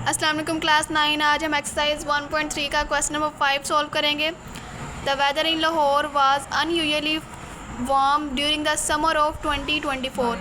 अस्सलाम वालेकुम क्लास 9। आज हम एक्सरसाइज 1.3 का क्वेश्चन नंबर 5 सॉल्व करेंगे। The weather in Lahore was unusually warm during the summer of 2024।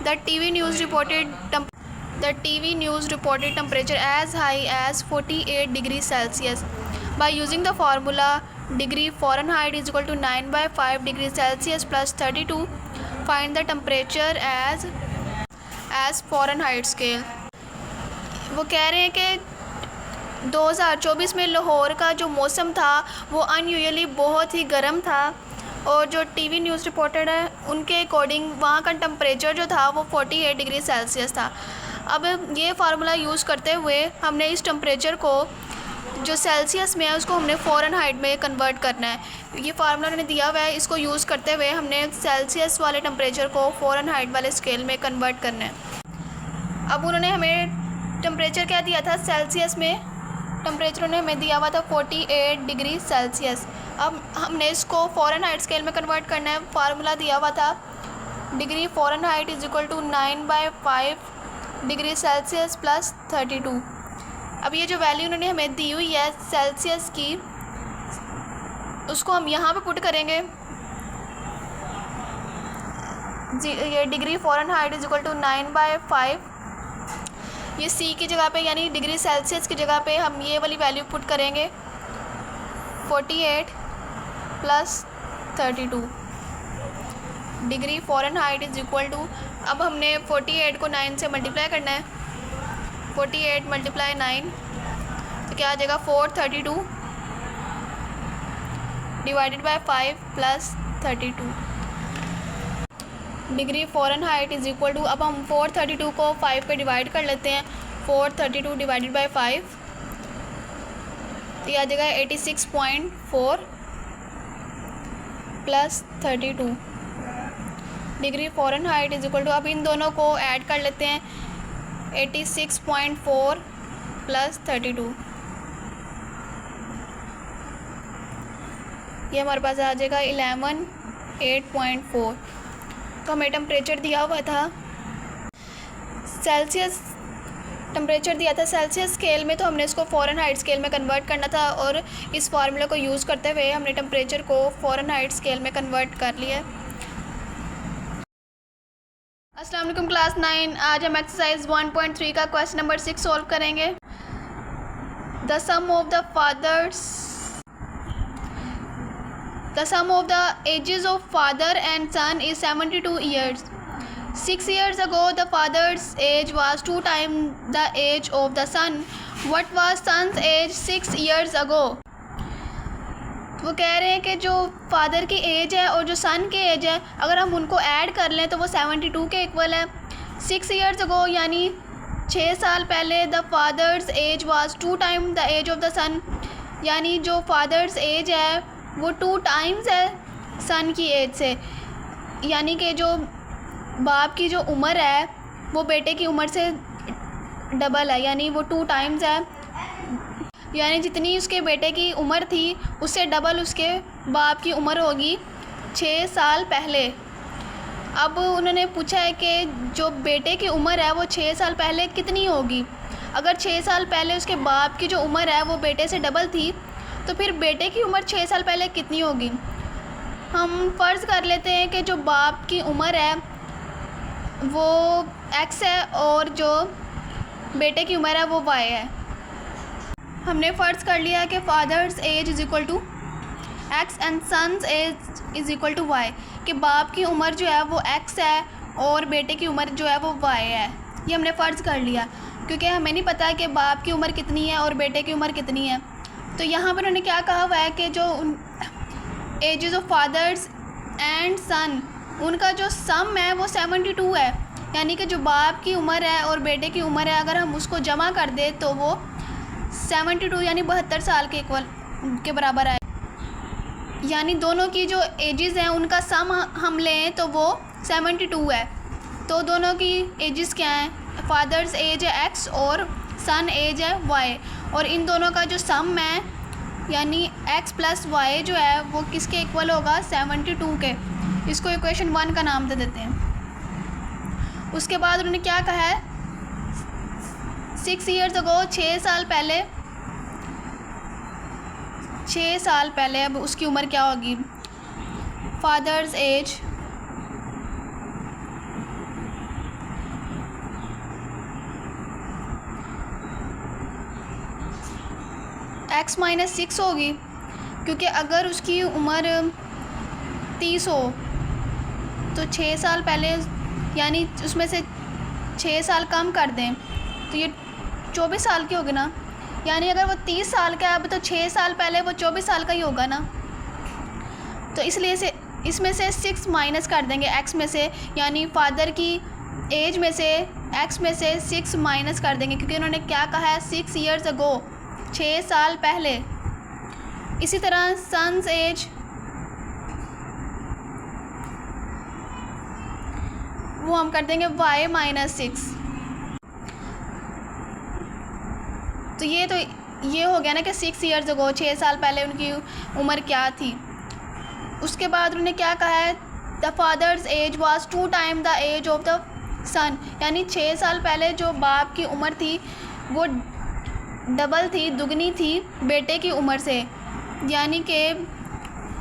The TV news reported temperature as high as 48 degree Celsius. By using the formula degree Fahrenheit is equal to 9/5 degree Celsius plus 32 find the temperature as Fahrenheit scale. वो कह रहे हैं कि 2024 में लाहौर का जो मौसम था वो अनयूजुअली बहुत ही गर्म था और जो टीवी न्यूज़ रिपोर्टेड है उनके अकॉर्डिंग वहाँ का टेम्परेचर जो था वो 48 डिग्री सेल्सियस था। अब ये फार्मूला यूज़ करते हुए हमने इस टेम्परेचर को जो सेल्सियस में है उसको हमने फ़ारेनहाइट में कन्वर्ट करना है। ये फार्मूला उन्होंने दिया हुआ है, इसको यूज़ करते हुए हमने सेल्सियस वाले टेम्परेचर को फ़ारेनहाइट वाले स्केल में कन्वर्ट करना है। अब उन्होंने हमें टेम्परेचर क्या दिया था, सेल्सियस में टेम्परेचर उन्होंने हमें दिया हुआ था 48 डिग्री सेल्सियस। अब हमने इसको फ़ारेनहाइट स्केल में कन्वर्ट करना है। फार्मूला दिया हुआ था degree Fahrenheit is equal to 9/5 degree Celsius plus 32। अब ये जो वैल्यू उन्होंने हमें दी हुई है सेल्सियस की, उसको हम यहाँ पे पुट करेंगे। ये degree Fahrenheit is equal to 9/5, ये सी की जगह पे यानी डिग्री सेल्सियस की जगह पे हम ये वाली वैल्यू पुट करेंगे 48 plus 32 degree Fahrenheit is equal to, अब हमने 48 को 9 से मल्टीप्लाई करना है। 48 मल्टीप्लाई 9 तो क्या आ जाएगा 432 divided by 5 plus 32 degree Fahrenheit is equal to, अब हम 432 को 5 पे डिवाइड कर लेते हैं। 432 डिवाइडेड बाय 5 तो ये आ जाएगा 86.4 plus 32 degree Fahrenheit is equal to, अब इन दोनों को ऐड कर लेते हैं। 86.4 प्लस 32 ये हमारे पास आ जाएगा 1108.4। तो हमें टेम्परेचर दिया हुआ था सेल्सियस, टेम्परेचर दिया था सेल्सियस स्केल में, तो हमने इसको फ़ारेनहाइट स्केल में कन्वर्ट करना था और इस फार्मूला को यूज़ करते हुए हमने टेम्परेचर को फ़ारेनहाइट स्केल में कन्वर्ट कर लिया। अस्सलाम वालेकुम क्लास 9। आज हम एक्सरसाइज 1.3 का क्वेश्चन नंबर 6 सॉल्व करेंगे। The sum of the ages of father and son is 72 years. 6 years ago, the father's age was 2 times the age of the son. What was son's age 6 years ago? वो कह रहे हैं कि जो father की as है और जो सन की एज है अगर हम उनको ऐड कर लें तो वो 72 के इक्वल है। 6 years ago यानी 6 साल पहले the father's age was 2 time the age of the son, यानी जो फादर्स एज है वो 2 टाइम्स है सन की एज से, यानी कि जो बाप की जो उम्र है वो बेटे की उम्र से डबल है, यानी वो 2 टाइम्स है, यानी जितनी उसके बेटे की उम्र थी उससे डबल उसके बाप की उम्र होगी 6 साल पहले। अब उन्होंने पूछा है कि जो बेटे की उम्र है वो 6 साल पहले कितनी होगी। अगर 6 साल पहले उसके बाप की जो उम्र है वो बेटे से डबल थी तो फिर बेटे की उम्र 6 साल पहले कितनी होगी। हम फ़र्ज़ कर लेते हैं कि जो बाप की उम्र है वो x है और जो बेटे की उम्र है वो y है। हमने फ़र्ज़ कर लिया कि father's age is equal to x and son's age is equal to y, कि बाप की उम्र जो है वो x है और बेटे की उम्र जो है वो y है। ये हमने फ़र्ज़ कर लिया क्योंकि हमें नहीं पता कि बाप की उम्र कितनी है और बेटे की उम्र कितनी है। तो यहाँ पर उन्होंने क्या कहा हुआ है कि जो एजेस ऑफ फादर्स एंड सन उनका जो सम है वो 72 है, यानी कि जो बाप की उम्र है और बेटे की उम्र है अगर हम उसको जमा कर दें तो वो 72 यानी 72 साल के इक्वल के बराबर है। यानी दोनों की जो एजेस हैं उनका सम हम लें तो वो 72 है। तो दोनों की एजेस क्या हैं, फादर्स एज है x और सन एज है y, और इन दोनों का जो सम है यानी x प्लस वाई जो है वो किसके इक्वल होगा 72 के। इसको इक्वेशन 1 का नाम दे देते हैं। उसके बाद उन्होंने क्या कहा है, 6 years ago, 6 साल पहले, 6 साल पहले, अब उसकी उम्र क्या होगी? फादर्स एज x माइनस 6 होगी, क्योंकि अगर उसकी उम्र 30 हो तो 6 साल पहले, यानी उसमें से 6 साल कम कर दें तो ये 24 साल की होगी ना। यानी अगर वो 30 साल का है अब तो 6 साल पहले वो 24 साल का ही होगा ना। तो इसलिए से इसमें से 6 माइनस कर देंगे x में से, यानी फादर की एज में से x में से 6 माइनस कर देंगे, क्योंकि उन्होंने क्या कहा है? 6 years ago, 6 साल पहले। इसी तरह सन्स एज, वो हम कर देंगे y माइनस 6। तो ये हो गया ना कि 6 years ago, 6 साल पहले उनकी उम्र क्या थी। उसके बाद उन्होंने क्या कहा है? The father's age was 2 times the age of the son, यानी 6 साल पहले जो बाप की उम्र थी वो डबल थी, दुगनी थी बेटे की उम्र से। यानी कि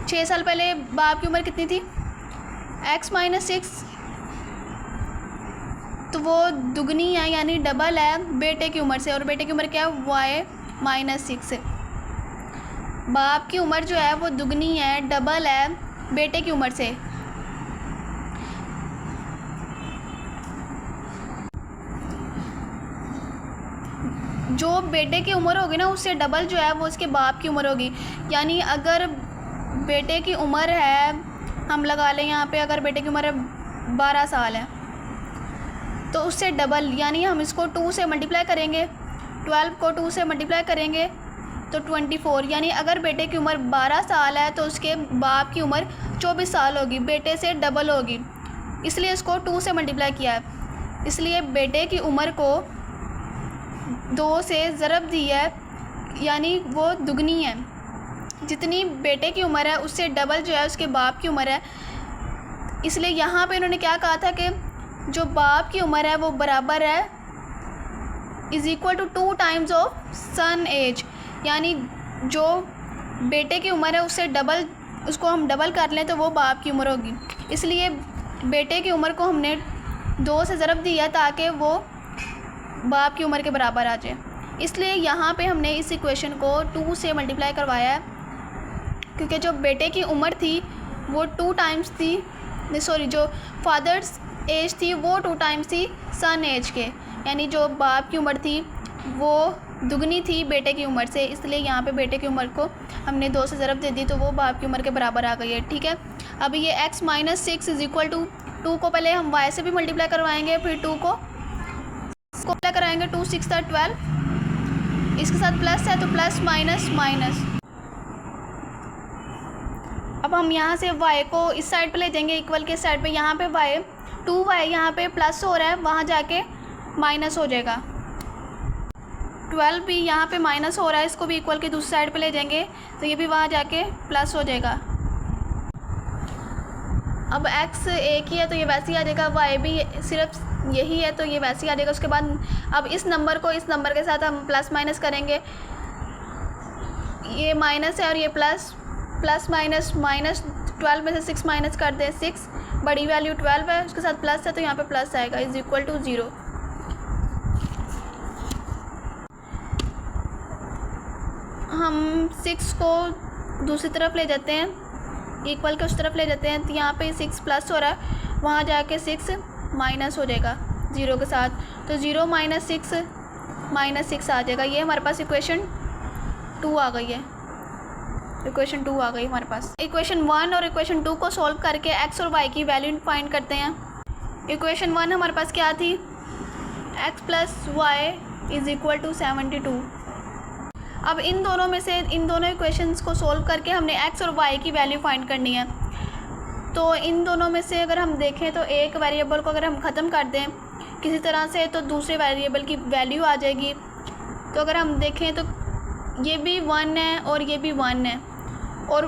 6 साल पहले बाप की उम्र कितनी थी? x माइनस 6, तो वो दुगनी है यानी डबल है बेटे की उम्र से। और बेटे की उम्र क्या है? y माइनस 6 है। बाप की उम्र जो है वो दुगनी है, डबल है बेटे की उम्र से। जो बेटे की उम्र होगी ना उससे डबल जो है वो उसके बाप की उम्र होगी। यानी अगर बेटे की उम्र है, हम लगा लें यहाँ पे, अगर बेटे की उम्र 12 साल है तो उससे डबल, यानी हम इसको 2 से मल्टीप्लाई करेंगे, 12 को 2 से मल्टीप्लाई करेंगे तो 24। यानी अगर बेटे की उम्र 12 साल है तो उसके बाप की उम्र 24 साल होगी, बेटे से डबल होगी। इसलिए इसको 2 से मल्टीप्लाई किया है। इसलिए बेटे की उम्र को 2 से ज़रब दी है, यानी वो दुगनी है। जितनी बेटे की उम्र है उससे डबल जो है उसके बाप की उम्र है। इसलिए यहाँ पे इन्होंने क्या कहा था कि जो बाप की उम्र है वो बराबर है is equal to 2 times of son age, यानी जो बेटे की उम्र है उससे डबल, उसको हम डबल कर लें तो वो बाप की उम्र होगी। इसलिए बेटे की उम्र को हमने 2 से ज़रब दिया ताकि वो बाप की उम्र के बराबर आ जाए। इसलिए यहाँ पे हमने इस इक्वेशन को 2 से मल्टीप्लाई करवाया है, क्योंकि जो बेटे की उम्र थी वो 2 times थी, सॉरी, जो फादर्स एज थी वो 2 times थी सन एज के, यानी जो बाप की उम्र थी वो दुगनी थी बेटे की उम्र से। इसलिए यहाँ पे बेटे की उम्र को हमने 2 से ज़रब दे दी तो वो बाप की उम्र के बराबर आ गई है। ठीक है, अब ये x minus 6 is equal to 2 को पहले हम y से भी मल्टीप्लाई करवाएंगे, फिर 2 को मल्टीप्लाई कराएंगे, 2 6 12, इसके साथ प्लस है तो प्लस माइनस माइनस। अब हम यहाँ से y को इस साइड पे ले जाएंगे, इक्वल के साइड पे। यहाँ पे y 2y यहाँ पे प्लस हो रहा है, वहाँ जाके माइनस हो जाएगा। 12 भी यहाँ पे माइनस हो रहा है, इसको भी इक्वल के दूसरी साइड पे ले जाएंगे तो ये भी वहाँ जाके प्लस हो जाएगा। अब x एक ही है तो ये वैसे ही आ जाएगा, y भी सिर्फ यही है तो ये वैसे ही आ जाएगा। उसके बाद अब इस नंबर को इस नंबर के साथ हम प्लस माइनस करेंगे, ये माइनस है और ये प्लस, प्लस माइनस माइनस, 12 में से 6 माइनस कर दें, 6 बड़ी वैल्यू 12 है, उसके साथ प्लस है तो यहाँ पे प्लस आएगा, इज़ इक्वल टू 0। हम 6 को दूसरी तरफ ले जाते हैं, इक्वल के उस तरफ ले जाते हैं तो यहाँ पे 6 प्लस हो रहा है, वहाँ जाके 6 माइनस हो जाएगा 0 के साथ, तो 0 माइनस 6 आ जाएगा। ये हमारे पास इक्वेशन 2 आ गई है, इक्वेशन 2 आ गई हमारे पास। इक्वेशन 1 और इक्वेशन 2 को सॉल्व करके x और y की वैल्यू फाइंड करते हैं। इक्वेशन 1 हमारे पास क्या थी? x plus y is equal to 72। अब इन दोनों में से, इन दोनों इक्वेशंस को सॉल्व करके हमने x और y की वैल्यू फाइंड करनी है। तो इन दोनों में से अगर हम देखें तो एक वेरिएबल को अगर हम ख़त्म कर दें किसी तरह से तो दूसरे वेरिएबल की वैल्यू आ जाएगी। तो अगर हम देखें तो ये भी 1 है और ये भी 1 है, और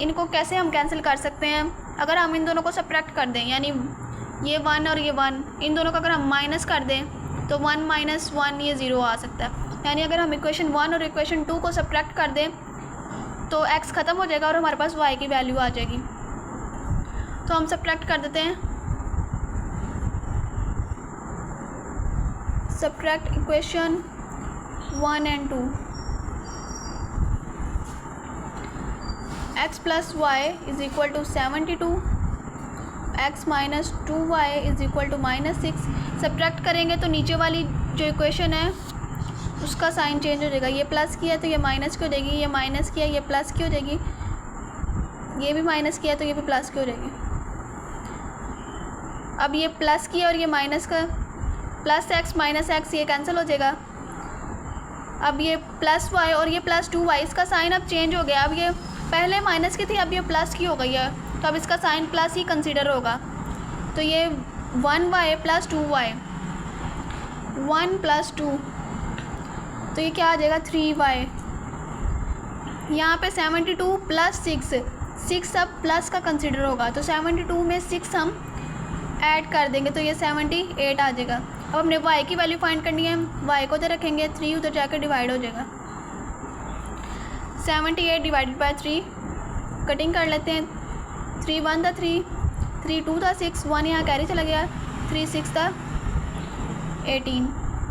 इनको कैसे हम कैंसिल कर सकते हैं? अगर हम इन दोनों को सब्ट्रैक्ट कर दें, यानी ये 1 और ये 1, इन दोनों का अगर हम माइनस कर दें तो 1 माइनस 1 ये 0 आ सकता है। यानी अगर हम इक्वेशन 1 और इक्वेशन 2 को सब्ट्रैक्ट कर दें तो x ख़त्म हो जाएगा और हमारे पास y की वैल्यू आ जाएगी। तो हम सब्ट्रैक्ट कर देते हैं। Subtract equation 1 and 2। x plus y is equal to 72, x minus 2y is equal to -6। Subtract करेंगे तो नीचे वाली जो इक्वेशन है उसका साइन चेंज हो जाएगा। ये प्लस किया तो ये माइनस की हो जाएगी, ये माइनस किया ये प्लस की हो जाएगी, ये भी माइनस किया तो ये भी प्लस की हो जाएगी। अब ये प्लस किया और ये माइनस का प्लस x माइनस x ये कैंसिल हो जाएगा। अब ये प्लस y और ये प्लस 2y, इसका साइन अब चेंज हो गया। अब ये पहले माइनस की थी, अब ये प्लस की हो गई है, तो अब इसका साइन प्लस ही कंसीडर होगा। तो ये 1y प्लस 2y, 1 प्लस 2, तो ये क्या आ जाएगा 3y। यहाँ पे 72 प्लस 6 अब प्लस का कंसीडर होगा, तो 72 में 6 हम ऐड कर देंगे तो ये 78 आ जाएगा। अब हमने y की वैल्यू फाइंड करनी है, y को उधर रखेंगे, 3 उधर जाकर डिवाइड हो जाएगा। 78 डिवाइडेड बाय 3, कटिंग कर लेते हैं। 3 1 था 3, 3 2 था 6, 1 यहाँ कैरी चला गया, 3 6 था 18,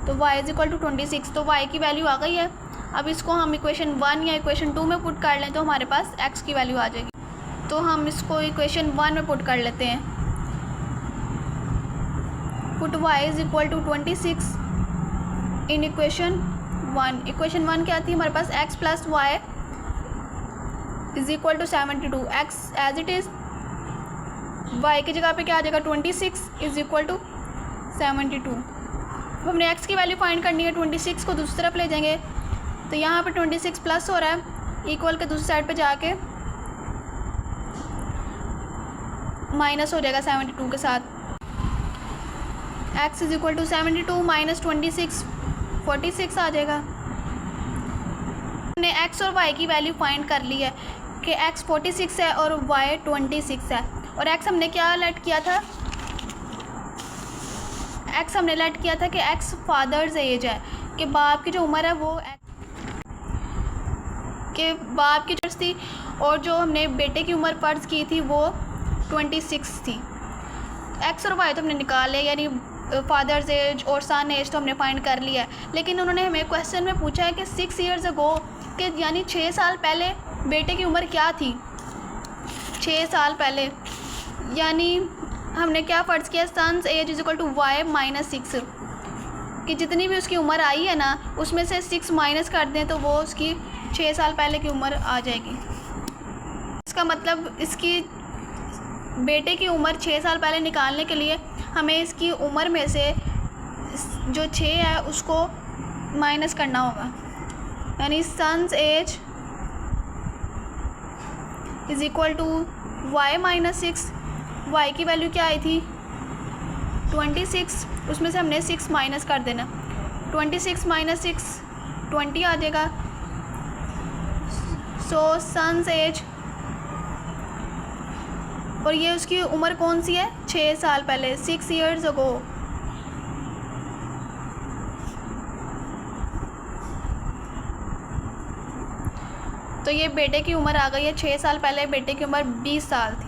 तो y इज़ इक्वल टू 26। तो y की वैल्यू आ गई है। अब इसको हम इक्वेशन 1 या इक्वेशन 2 में पुट कर लें तो हमारे पास x की वैल्यू आ जाएगी। तो हम इसको इक्वेशन 1 में पुट कर लेते हैं। Put y is equal to 26 in equation 1। Equation 1 क्या आती है हमारे पास, x plus y is equal to 72, x as it is, y की जगह पे क्या आ जाएगा 26 इज़ इक्वल टू 72। अब हमने x की वैल्यू फाइंड करनी है, 26 को दूसरी तरफ ले जाएंगे तो यहाँ पे 26 प्लस हो रहा है, इक्वल के दूसरी साइड पे जाके माइनस हो जाएगा 72 के साथ। x is equal to 72 minus 26, 46 आ जाएगा। हमने x और y की वैल्यू फाइंड कर ली है कि x 46 है और y 26 है। और x हमने क्या लेट किया था, x हमने लेट किया था कि x फादर्स एज है, कि बाप की जो उम्र है वो कि बाप की जो थी, और जो हमने बेटे की उम्र फ़र्ज़ की थी वो 26 थी। x और y तो हमने निकाल लिया, यानी फादर्स एज और सन एज तो हमने फाइंड कर लिया है। लेकिन उन्होंने हमें क्वेश्चन में पूछा है कि 6 ईयर्स अगो, कि यानी 6 साल पहले बेटे की उम्र क्या थी, 6 साल पहले, यानी हमने क्या फ़र्ज़ किया, son's age is equal to y minus 6, कि जितनी भी उसकी उम्र आई है ना उसमें से 6 माइनस कर दें तो वो उसकी 6 साल पहले की उम्र आ जाएगी। इसका मतलब इसकी बेटे की उम्र 6 साल पहले निकालने के लिए हमें इसकी उम्र में से जो 6 है उसको माइनस करना होगा, यानी son's age is equal to y minus 6। Y की वैल्यू क्या आई थी 26, उसमें से हमने 6 माइनस कर देना, 26 माइनस 6 20 आ जाएगा। सो सन्स एज, और ये उसकी उम्र कौन सी है, 6 साल पहले, 6 ईयर्स अगो। तो ये बेटे की उम्र आ गई है, 6 साल पहले बेटे की उम्र 20 साल थी।